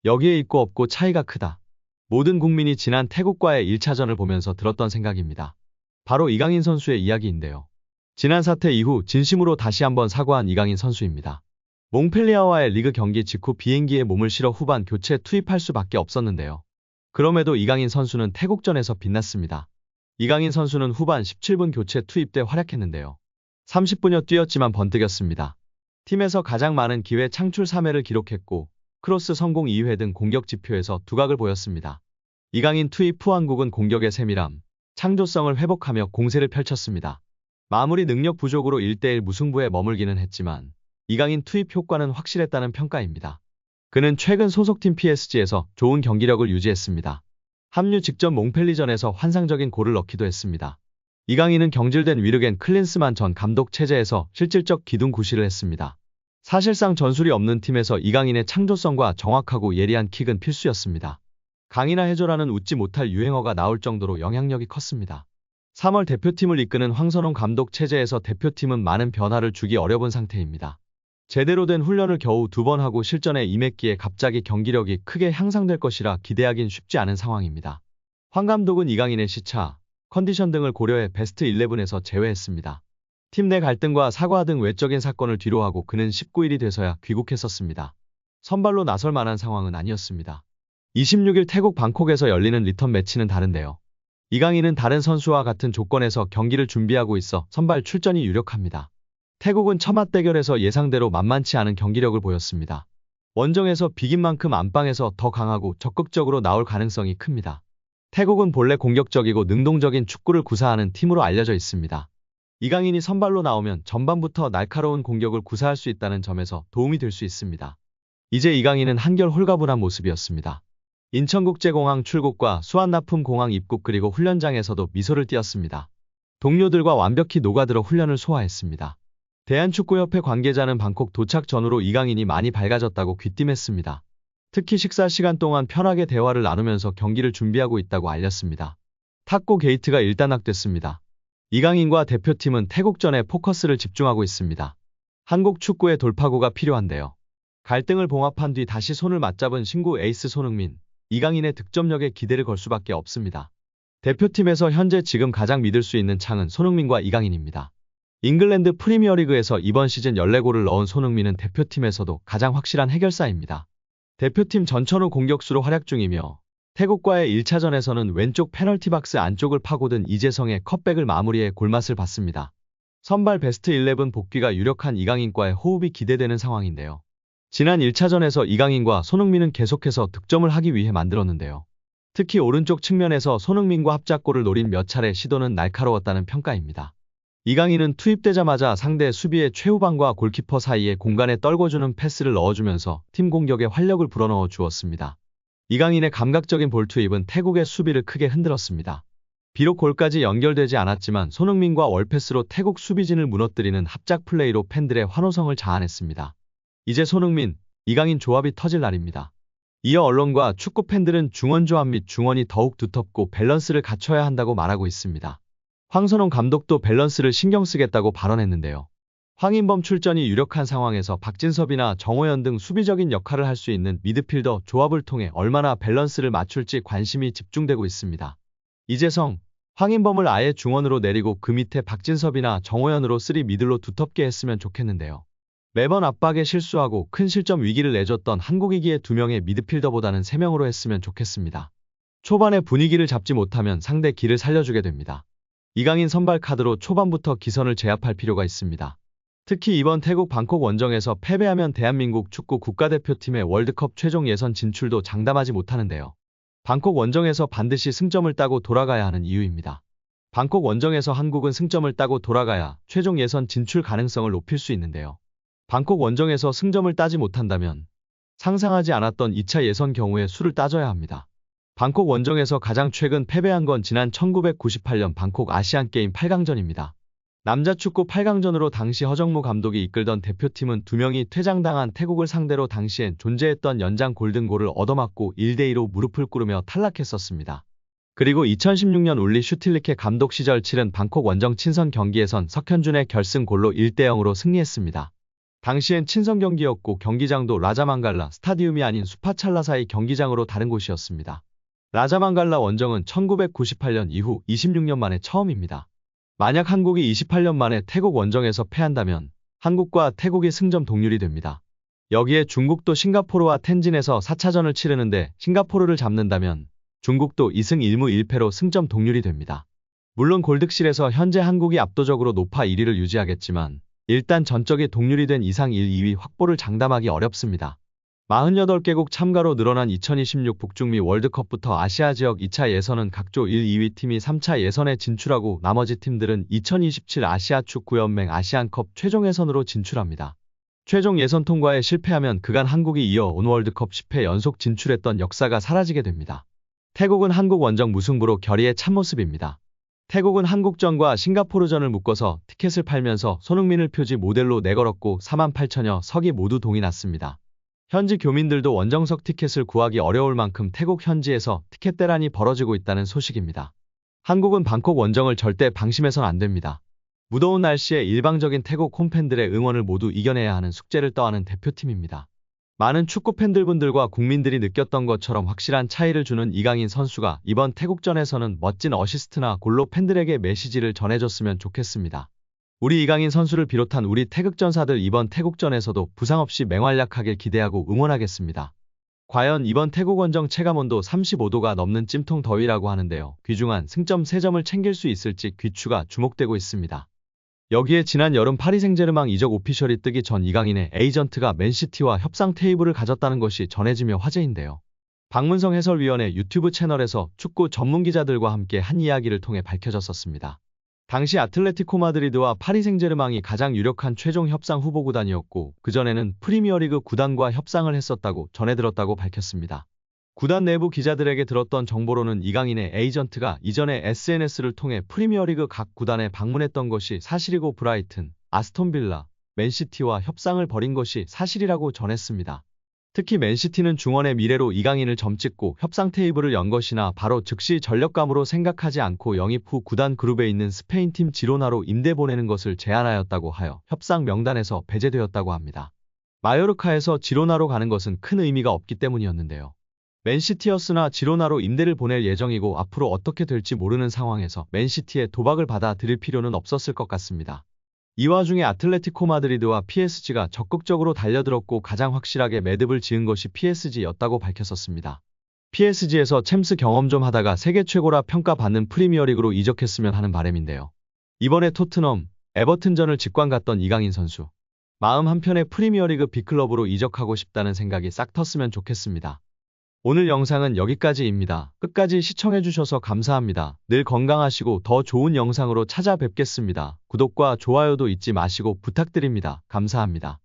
여기에 있고 없고 차이가 크다. 모든 국민이 지난 태국과의 1차전을 보면서 들었던 생각입니다. 바로 이강인 선수의 이야기인데요. 지난 사태 이후 진심으로 다시 한번 사과한 이강인 선수입니다. 몽펠리아와의 리그 경기 직후 비행기에 몸을 실어 후반 교체 투입할 수밖에 없었는데요. 그럼에도 이강인 선수는 태국전에서 빛났습니다. 이강인 선수는 후반 17분 교체 투입돼 활약했는데요. 30분여 뛰었지만 번뜩였습니다. 팀에서 가장 많은 기회 창출 3회를 기록했고 크로스 성공 2회 등 공격 지표에서 두각을 보였습니다. 이강인 투입 후 한국은 공격의 세밀함, 창조성을 회복하며 공세를 펼쳤습니다. 마무리 능력 부족으로 1대1 무승부에 머물기는 했지만 이강인 투입 효과는 확실했다는 평가입니다. 그는 최근 소속팀 PSG에서 좋은 경기력을 유지했습니다. 합류 직전 몽펠리전에서 환상적인 골을 넣기도 했습니다. 이강인은 경질된 위르겐 클린스만 전 감독 체제에서 실질적 기둥 구실을 했습니다. 사실상 전술이 없는 팀에서 이강인의 창조성과 정확하고 예리한 킥은 필수였습니다. 강인하 해줘라는 웃지 못할 유행어가 나올 정도로 영향력이 컸습니다. 3월 대표팀을 이끄는 황선홍 감독 체제에서 대표팀은 많은 변화를 주기 어려운 상태입니다. 제대로 된 훈련을 겨우 2번 하고 실전에 임했기에 갑자기 경기력이 크게 향상될 것이라 기대하긴 쉽지 않은 상황입니다. 황 감독은 이강인의 시차, 컨디션 등을 고려해 베스트 11에서 제외했습니다. 팀 내 갈등과 사과 등 외적인 사건을 뒤로하고 그는 19일이 돼서야 귀국했었습니다. 선발로 나설 만한 상황은 아니었습니다. 26일 태국 방콕에서 열리는 리턴 매치는 다른데요. 이강인은 다른 선수와 같은 조건에서 경기를 준비하고 있어 선발 출전이 유력합니다. 태국은 첫 맞대결에서 예상대로 만만치 않은 경기력을 보였습니다. 원정에서 비긴 만큼 안방에서 더 강하고 적극적으로 나올 가능성이 큽니다. 태국은 본래 공격적이고 능동적인 축구를 구사하는 팀으로 알려져 있습니다. 이강인이 선발로 나오면 전반부터 날카로운 공격을 구사할 수 있다는 점에서 도움이 될 수 있습니다. 이제 이강인은 한결 홀가분한 모습이었습니다. 인천국제공항 출국과 수완나품공항 입국 그리고 훈련장에서도 미소를 띄었습니다. 동료들과 완벽히 녹아들어 훈련을 소화했습니다. 대한축구협회 관계자는 방콕 도착 전후로 이강인이 많이 밝아졌다고 귀띔했습니다. 특히 식사 시간 동안 편하게 대화를 나누면서 경기를 준비하고 있다고 알렸습니다. 탁구 게이트가 일단락됐습니다. 이강인과 대표팀은 태국전에 포커스를 집중하고 있습니다. 한국 축구의 돌파구가 필요한데요. 갈등을 봉합한 뒤 다시 손을 맞잡은 신구 에이스 손흥민, 이강인의 득점력에 기대를 걸 수밖에 없습니다. 대표팀에서 현재 지금 가장 믿을 수 있는 창은 손흥민과 이강인입니다. 잉글랜드 프리미어리그에서 이번 시즌 14골을 넣은 손흥민은 대표팀에서도 가장 확실한 해결사입니다. 대표팀 전천후 공격수로 활약 중이며 태국과의 1차전에서는 왼쪽 페널티 박스 안쪽을 파고든 이재성의 컷백을 마무리해 골맛을 봤습니다. 선발 베스트 11 복귀가 유력한 이강인과의 호흡이 기대되는 상황인데요. 지난 1차전에서 이강인과 손흥민은 계속해서 득점을 하기 위해 만들었는데요. 특히 오른쪽 측면에서 손흥민과 합작골을 노린 몇 차례 시도는 날카로웠다는 평가입니다. 이강인은 투입되자마자 상대 수비의 최후방과 골키퍼 사이에 공간에 떨궈주는 패스를 넣어주면서 팀 공격에 활력을 불어넣어 주었습니다. 이강인의 감각적인 볼 투입은 태국의 수비를 크게 흔들었습니다. 비록 골까지 연결되지 않았지만 손흥민과 월패스로 태국 수비진을 무너뜨리는 합작 플레이로 팬들의 환호성을 자아냈습니다. 이제 손흥민, 이강인 조합이 터질 날입니다. 이어 언론과 축구 팬들은 중원 조합 및 중원이 더욱 두텁고 밸런스를 갖춰야 한다고 말하고 있습니다. 황선홍 감독도 밸런스를 신경 쓰겠다고 발언했는데요. 황인범 출전이 유력한 상황에서 박진섭이나 정호연 등 수비적인 역할을 할 수 있는 미드필더 조합을 통해 얼마나 밸런스를 맞출지 관심이 집중되고 있습니다. 이재성, 황인범을 아예 중원으로 내리고 그 밑에 박진섭이나 정호연으로 3미들로 두텁게 했으면 좋겠는데요. 매번 압박에 실수하고 큰 실점 위기를 내줬던 한국이기에 2명의 미드필더보다는 3명으로 했으면 좋겠습니다. 초반에 분위기를 잡지 못하면 상대 기를 살려주게 됩니다. 이강인 선발 카드로 초반부터 기선을 제압할 필요가 있습니다. 특히 이번 태국 방콕 원정에서 패배하면 대한민국 축구 국가대표팀의 월드컵 최종 예선 진출도 장담하지 못하는데요. 방콕 원정에서 반드시 승점을 따고 돌아가야 하는 이유입니다. 방콕 원정에서 한국은 승점을 따고 돌아가야 최종 예선 진출 가능성을 높일 수 있는데요. 방콕 원정에서 승점을 따지 못한다면 상상하지 않았던 2차 예선 경우의 수를 따져야 합니다. 방콕 원정에서 가장 최근 패배한 건 지난 1998년 방콕 아시안게임 8강전입니다. 남자 축구 8강전으로 당시 허정무 감독이 이끌던 대표팀은 2명이 퇴장당한 태국을 상대로 당시엔 존재했던 연장 골든골을 얻어맞고 1대2로 무릎을 꿇으며 탈락했었습니다. 그리고 2016년 울리 슈틸리케 감독 시절 치른 방콕 원정 친선 경기에선 석현준의 결승골로 1대0으로 승리했습니다. 당시엔 친선 경기였고 경기장도 라자망갈라 스타디움이 아닌 수파찰라사이 경기장으로 다른 곳이었습니다. 라자망갈라 원정은 1998년 이후 26년 만에 처음입니다. 만약 한국이 28년 만에 태국 원정에서 패한다면 한국과 태국이 승점 동률이 됩니다. 여기에 중국도 싱가포르와 텐진에서 4차전을 치르는데 싱가포르를 잡는다면 중국도 2승 1무 1패로 승점 동률이 됩니다. 물론 골득실에서 현재 한국이 압도적으로 높아 1위를 유지하겠지만 일단 전적이 동률이 된 이상 1, 2위 확보를 장담하기 어렵습니다. 48개국 참가로 늘어난 2026 북중미 월드컵부터 아시아 지역 2차 예선은 각조 1, 2위 팀이 3차 예선에 진출하고 나머지 팀들은 2027 아시아 축구연맹 아시안컵 최종 예선으로 진출합니다. 최종 예선 통과에 실패하면 그간 한국이 이어온 월드컵 10회 연속 진출했던 역사가 사라지게 됩니다. 태국은 한국 원정 무승부로 결의의 참모습입니다. 태국은 한국전과 싱가포르전을 묶어서 티켓을 팔면서 손흥민을 표지 모델로 내걸었고 48,000여 석이 모두 동이 났습니다. 현지 교민들도 원정석 티켓을 구하기 어려울 만큼 태국 현지에서 티켓 대란이 벌어지고 있다는 소식입니다. 한국은 방콕 원정을 절대 방심해선 안 됩니다. 무더운 날씨에 일방적인 태국 홈팬들의 응원을 모두 이겨내야 하는 숙제를 떠안은 대표팀입니다. 많은 축구팬들분들과 국민들이 느꼈던 것처럼 확실한 차이를 주는 이강인 선수가 이번 태국전에서는 멋진 어시스트나 골로 팬들에게 메시지를 전해줬으면 좋겠습니다. 우리 이강인 선수를 비롯한 우리 태극전사들 이번 태국전에서도 부상 없이 맹활약하길 기대하고 응원하겠습니다. 과연 이번 태국 원정 체감온도 35도가 넘는 찜통 더위라고 하는데요. 귀중한 승점 3점을 챙길 수 있을지 귀추가 주목되고 있습니다. 여기에 지난 여름 파리 생제르맹 이적 오피셜이 뜨기 전 이강인의 에이전트가 맨시티와 협상 테이블을 가졌다는 것이 전해지며 화제인데요. 박문성 해설위원의 유튜브 채널에서 축구 전문 기자들과 함께 한 이야기를 통해 밝혀졌었습니다. 당시 아틀레티코 마드리드와 파리 생제르맹이 가장 유력한 최종 협상 후보 구단이었고 그전에는 프리미어리그 구단과 협상을 했었다고 전해들었다고 밝혔습니다. 구단 내부 기자들에게 들었던 정보로는 이강인의 에이전트가 이전에 SNS를 통해 프리미어리그 각 구단에 방문했던 것이 사실이고 브라이튼, 아스톤빌라, 맨시티와 협상을 벌인 것이 사실이라고 전했습니다. 특히 맨시티는 중원의 미래로 이강인을 점찍고 협상 테이블을 연 것이나 바로 즉시 전력감으로 생각하지 않고 영입 후 구단 그룹에 있는 스페인팀 지로나로 임대 보내는 것을 제안하였다고 하여 협상 명단에서 배제되었다고 합니다. 마요르카에서 지로나로 가는 것은 큰 의미가 없기 때문이었는데요. 맨시티였으나 지로나로 임대를 보낼 예정이고 앞으로 어떻게 될지 모르는 상황에서 맨시티의 도박을 받아들일 필요는 없었을 것 같습니다. 이 와중에 아틀레티코 마드리드와 PSG가 적극적으로 달려들었고 가장 확실하게 매듭을 지은 것이 PSG였다고 밝혔었습니다. PSG에서 챔스 경험 좀 하다가 세계 최고라 평가받는 프리미어리그로 이적했으면 하는 바람인데요. 이번에 토트넘, 에버튼전을 직관 갔던 이강인 선수. 마음 한편에 프리미어리그 빅클럽으로 이적하고 싶다는 생각이 싹 텄으면 좋겠습니다. 오늘 영상은 여기까지입니다. 끝까지 시청해주셔서 감사합니다. 늘 건강하시고 더 좋은 영상으로 찾아뵙겠습니다. 구독과 좋아요도 잊지 마시고 부탁드립니다. 감사합니다.